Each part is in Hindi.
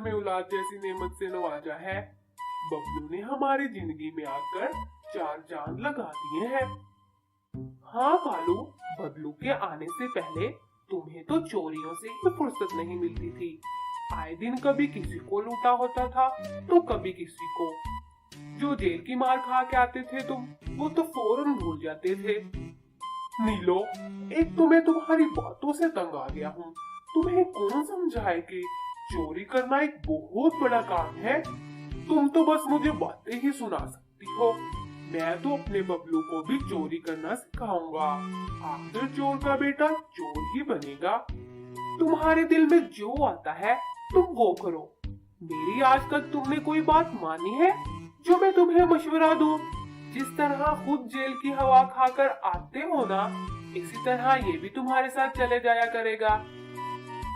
हमें औलाद जैसी नेमत से नवाजा है। बबलू ने हमारी जिंदगी में आकर 4 चांद लगा दिए हैं। हाँ कालू, बबलू के आने से पहले तुम्हें तो चोरियों से ही फुर्सत नहीं मिलती थी। आए दिन कभी किसी को लूटा होता था तो कभी किसी को। जो जेल की मार खा के आते थे तुम, वो तो फौरन भूल जाते थे। नीलो, एक तो मैं तुम्हारी बातों से तंग आ गया हूँ। तुम्हें कौन समझाए कि चोरी करना एक बहुत बड़ा काम है। तुम तो बस मुझे बातें ही सुना सकती हो। मैं तो अपने बबलू को भी चोरी करना सिखाऊंगा। आखिर चोर का बेटा चोर ही बनेगा। तुम्हारे दिल में जो आता है तुम वो करो। मेरी आज तक तुमने कोई बात मानी है जो मैं तुम्हें मशवरा दूं? जिस तरह खुद जेल की हवा खाकर आते हो ना, इसी तरह ये भी तुम्हारे साथ चले जाया करेगा।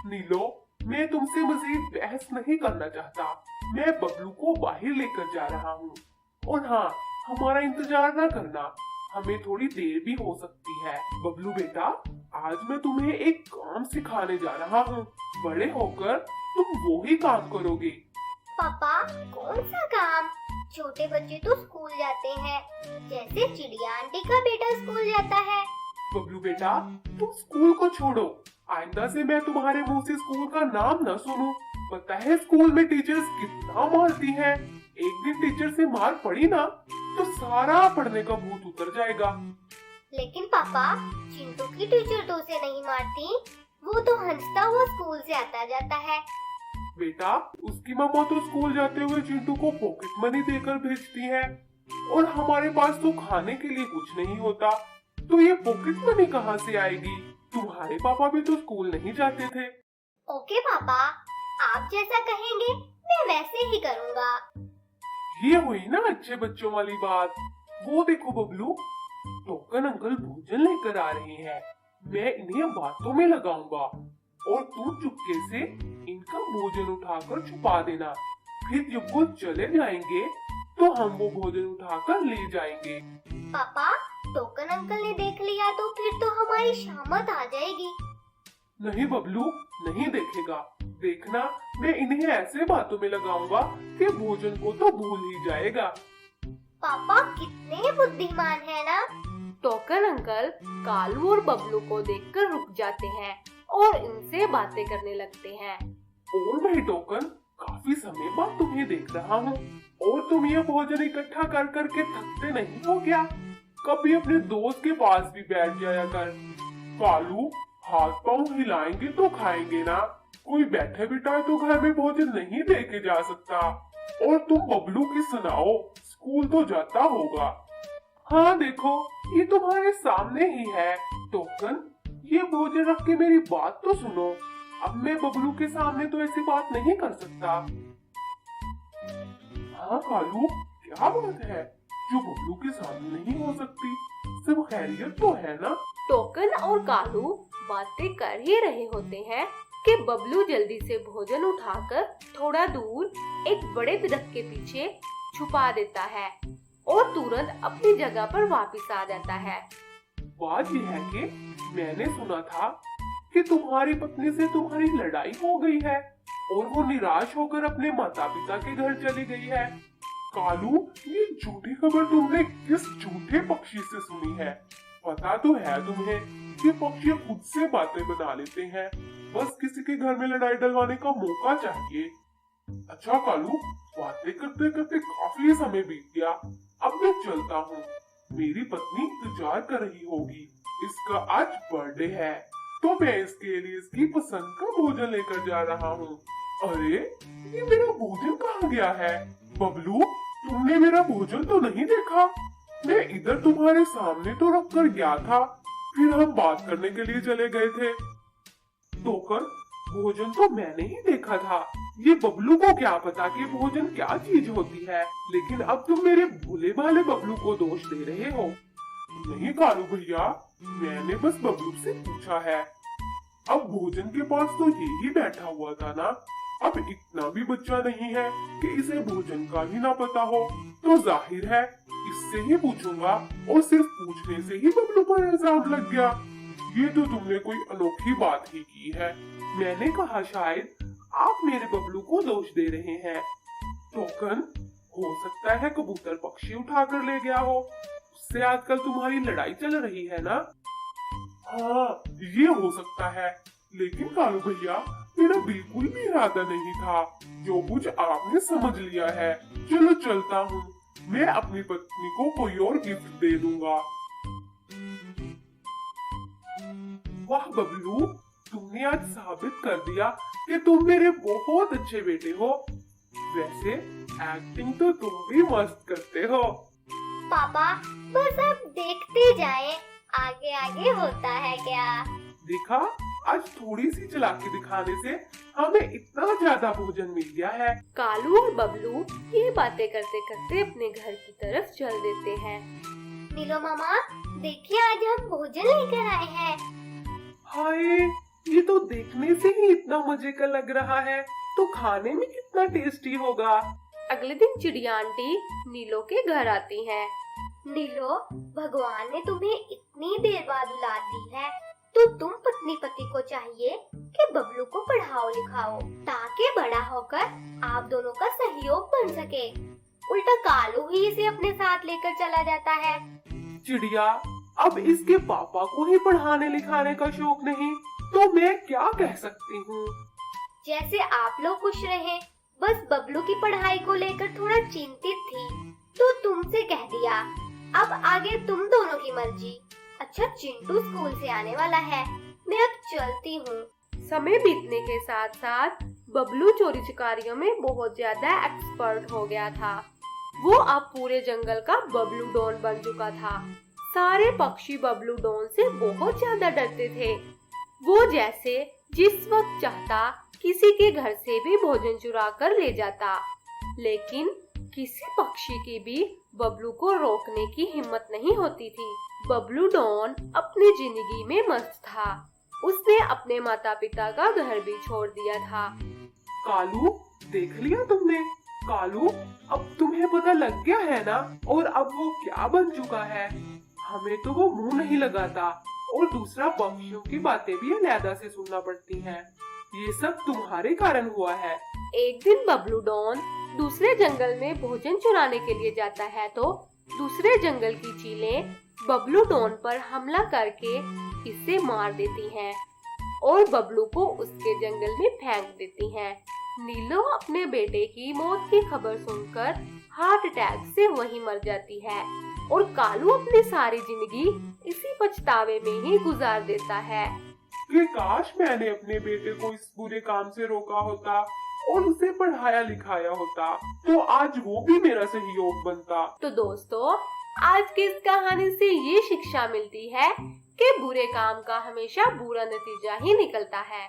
नीलो, मैं तुमसे मजीद बहस नहीं करना चाहता। मैं बबलू को बाहर लेकर जा रहा हूँ। और हाँ, हमारा इंतजार न करना, हमें थोड़ी देर भी हो सकती है। बबलू बेटा, आज मैं तुम्हें एक काम सिखाने जा रहा हूँ। बड़े होकर तुम वो ही काम करोगे। पापा, कौन सा काम? छोटे बच्चे तो स्कूल जाते हैं, जैसे चिड़िया आंटी का बेटा स्कूल जाता है। बबलू बेटा, तुम स्कूल को छोड़ो। आइंदा से मैं तुम्हारे मुंह से स्कूल का नाम न सुनूं। पता है स्कूल में टीचर्स कितना मारती हैं। एक दिन टीचर से मार पड़ी ना तो सारा पढ़ने का भूत उतर जाएगा। लेकिन पापा, चिंटू की टीचर तो उसे नहीं मारती। वो तो हंसता हुआ स्कूल से आता जाता है। बेटा, उसकी मम्मा तो स्कूल जाते हुए चिंटू को पॉकेट मनी देकर भेजती है। और हमारे पास तो खाने के लिए कुछ नहीं होता, तो ये पॉकेट मनी कहाँ से आएगी? तुम्हारे पापा भी तो स्कूल नहीं जाते थे। ओके पापा, आप जैसा कहेंगे मैं वैसे ही करूँगा। ये हुई ना अच्छे बच्चों वाली बात। वो देखो बबलू, टोकन अंकल भोजन लेकर आ रहे हैं। मैं इन्हें बातों में लगाऊंगा और तुम चुपके से इनका भोजन उठाकर छुपा देना। फिर जब वो चले जाएंगे तो हम वो भोजन उठाकर ले जाएंगे। पापा, टोकन अंकल ने देख लिया तो फिर तो हमारी शामत आ जाएगी। नहीं बबलू, नहीं देखेगा। देखना, मैं इन्हें ऐसे बातों में लगाऊंगा कि भोजन को तो भूल ही जाएगा। पापा कितने बुद्धिमान है ना। टोकन अंकल कालू और बबलू को देखकर रुक जाते हैं और इनसे बातें करने लगते हैं। और भाई टोकन, काफी समय बाद तुम्हें देख रहा हूँ। और तुम ये भोजन इकट्ठा कर करके थकते नहीं हो क्या? कभी अपने दोस्त के पास भी बैठ जाया कर। कालू, हाथ पांव हिलाएंगे तो खाएंगे ना। कोई बैठे बिठाए तो घर में भोजन नहीं देके जा सकता। और तुम बबलू की सुनाओ, स्कूल तो जाता होगा। हाँ देखो, ये तुम्हारे सामने ही है। टोकन, ये भोजन रख के मेरी बात तो सुनो। अब मैं बबलू के सामने तो ऐसी बात नहीं कर सकता। हाँ कालू, क्या बात है जो बबलू के सामने नहीं हो सकती? सब खैरियत तो है ना? टोकन और कालू बातें कर ही रहे होते हैं कि बबलू जल्दी से भोजन उठाकर थोड़ा दूर एक बड़े दरख्त के पीछे छुपा देता है और तुरंत अपनी जगह पर वापस आ जाता है। बात यह है कि मैंने सुना था कि तुम्हारी पत्नी से तुम्हारी लड़ाई हो गई है और वो निराश होकर अपने माता पिता के घर चली गई है। कालू, ये झूठी खबर तुमने किस झूठे पक्षी से सुनी है? पता तो है तुम्हें कि पक्षी खुद से बातें बना लेते हैं, बस किसी के घर में लड़ाई डलवाने का मौका चाहिए। अच्छा कालू, बातें करते करते काफी समय बीत गया। अब मैं चलता हूँ। मेरी पत्नी इंतजार कर रही होगी। इसका आज बर्थडे है तो मैं इसके लिए इसकी पसंद का भोजन लेकर जा रहा हूँ। अरे, ये मेरा भोजन कहाँ गया है? बबलू, तुमने मेरा भोजन तो नहीं देखा? मैं इधर तुम्हारे सामने तो रख कर गया था, फिर हम बात करने के लिए चले गए थे। टोकन, भोजन तो मैंने ही देखा था। ये बबलू को क्या पता कि भोजन क्या चीज होती है। लेकिन अब तुम मेरे भोले भाले बबलू को दोष दे रहे हो। नहीं कालू भैया, मैंने बस बबलू से पूछा है। अब भोजन के पास तो यही बैठा हुआ था ना। अब इतना भी बच्चा नहीं है कि इसे भोजन का भी ना पता हो, तो जाहिर है इससे ही पूछूंगा। और सिर्फ पूछने से ही बबलू पर इल्जाम लग गया। ये तो तुमने कोई अनोखी बात ही की है। मैंने कहा शायद आप मेरे बबलू को दोष दे रहे हैं। टोकन, हो सकता है कबूतर पक्षी उठा कर ले गया हो, उससे आजकल तुम्हारी लड़ाई चल रही है ना? हाँ, ये हो सकता है, लेकिन कालू भैया मेरा बिल्कुल भी इरादा नहीं था। जो कुछ आपने समझ लिया है। चलो चलता हूँ, मैं अपनी पत्नी को कोई और गिफ्ट दे दूंगा। वाह बबलू, तुमने आज साबित कर दिया कि तुम मेरे बहुत अच्छे बेटे हो। वैसे एक्टिंग तो तुम भी मस्त करते हो। पापा बस आप देखते जाएं, आगे आगे होता है क्या। देखा, आज थोड़ी सी चालाकी दिखाने से हमें इतना ज्यादा भोजन मिल गया है। कालू और बबलू ये बातें करते करते अपने घर की तरफ चल देते हैं। नीलो मामा, देखिए आज हम भोजन लेकर आए हैं। हाय, ये तो देखने से ही इतना मजे का लग रहा है, तो खाने में कितना टेस्टी होगा। अगले दिन चिड़िया आंटी नीलो के घर आती हैं। नीलो, भगवान ने तुम्हें इतनी देर बाद औलाद दी है, तो तुम पत्नी पति को चाहिए कि बबलू को पढ़ाओ लिखाओ, ताकि बड़ा होकर आप दोनों का सहयोग बन सके। उल्टा कालू ही इसे अपने साथ लेकर चला जाता है। चिड़िया, अब इसके पापा को ही पढ़ाने लिखाने का शौक नहीं, तो मैं क्या कह सकती हूँ। जैसे आप लोग खुश रहे, बस बबलू की पढ़ाई को लेकर थोड़ा चिंतित थी, तो तुमसे कह दिया। अब आगे तुम दोनों की मर्जी। अच्छा, चिंटू स्कूल से आने वाला है, मैं अब चलती हूँ। समय बीतने के साथ साथ बबलू चोरी चकारियों में बहुत ज्यादा एक्सपर्ट हो गया था। वो अब पूरे जंगल का बबलू डॉन बन चुका था। सारे पक्षी बबलू डॉन से बहुत ज्यादा डरते थे। वो जैसे जिस वक्त चाहता किसी के घर से भी भोजन चुरा कर ले जाता, लेकिन किसी पक्षी की भी बबलू को रोकने की हिम्मत नहीं होती थी। बबलू डॉन अपनी जिंदगी में मस्त था। उसने अपने माता पिता का घर भी छोड़ दिया था। कालू, देख लिया तुमने? कालू, अब तुम्हें पता लग गया है ना? और अब वो क्या बन चुका है? हमें तो वो मुंह नहीं लगाता, और दूसरा पक्षियों की बातें भी अलग से सुनना पड़ती हैं। ये सब तुम्हारे कारण हुआ है। एक दिन बबलू डॉन दूसरे जंगल में भोजन चुराने के लिए जाता है, तो दूसरे जंगल की चीलें बबलू डॉन पर हमला करके इसे मार देती हैं और बबलू को उसके जंगल में फेंक देती हैं। नीलो अपने बेटे की मौत की खबर सुनकर हार्ट अटैक से वहीं मर जाती है, और कालू अपनी सारी जिंदगी इसी पछतावे में ही गुजार देता है कि काश मैंने अपने बेटे को इस बुरे काम से रोका होता और उसे पढ़ाया लिखाया होता, तो आज वो भी मेरा सहयोग बनता। तो दोस्तों, आज की इस कहानी से ये शिक्षा मिलती है कि बुरे काम का हमेशा बुरा नतीजा ही निकलता है।